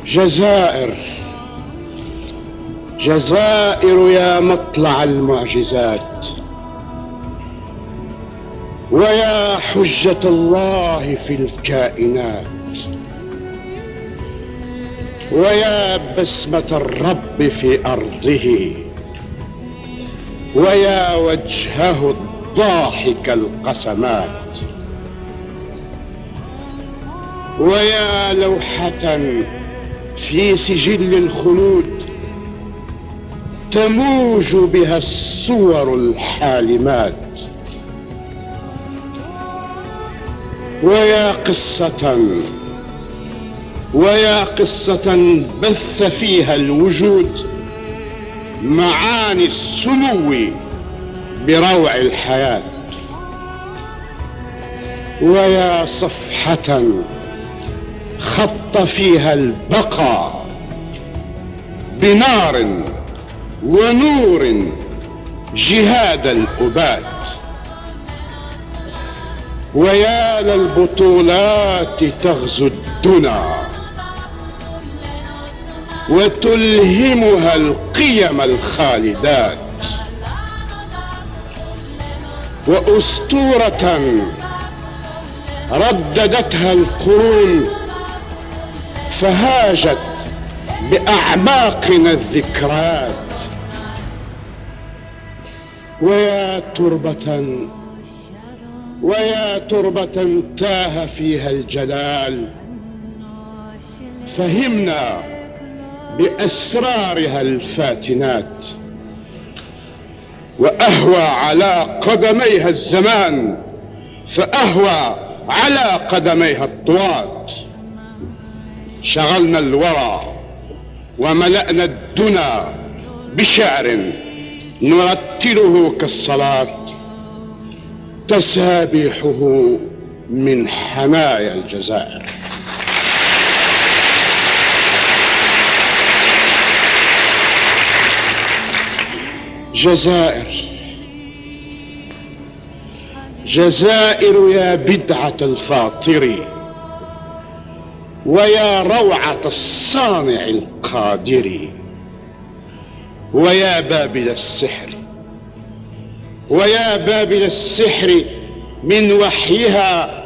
جزائر، جزائر يا مطلع المعجزات، ويا حجة الله في الكائنات، ويا بسمة الرب في أرضه، ويا وجهه الضاحك القسمات، ويا لوحة في سجل الخلود تموج بها الصور الحالمات، ويا قصة بث فيها الوجود معاني السمو بروع الحياة، ويا صفحة خط فيها البقاء بنار ونور جهاد الأبات، ويا للبطولات تغزو الدنا وتلهمها القيم الخالدات، وأسطورة رددتها القرون فهاجت بأعماقنا الذكريات، ويا تربة تاه فيها الجلال فهمنا بأسرارها الفاتنات، وأهوى على قدميها الزمان فأهوى على قدميها الطوات، شغلنا الورى وملأنا الدنا بشعر نرتله كالصلاة، تسابيحه من حنايا الجزائر. جزائر، جزائر يا بدعة الفاطر، ويا روعة الصانع القادر، ويا بابل السحر، ويا بابل السحر من وحيها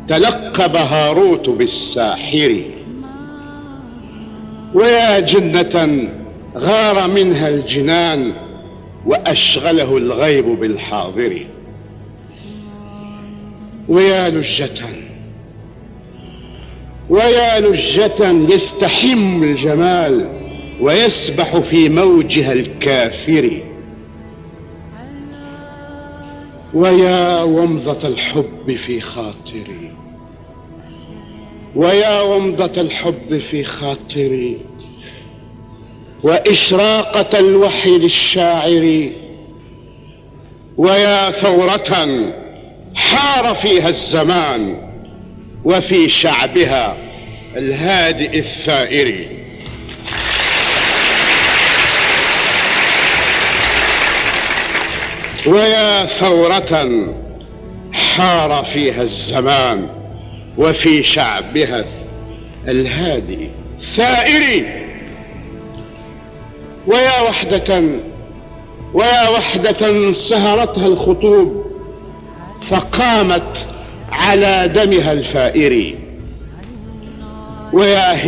تلقب هاروت بالساحر، ويا جنة غار منها الجنان وأشغله الغيب بالحاضر، ويا لجة يستحم الجمال ويسبح في موجها الكافر، ويا ومضة الحب في خاطري، ويا ومضة الحب في خاطري، وإشراقة الوحي للشاعر، ويا ثورة حار فيها الزمان وفي شعبها الهادئ الثائر، ويا ثورة حار فيها الزمان وفي شعبها الهادئ الثائر، ويا وحدة سهرتها الخطوب فقامت على دمها الفائر، ويا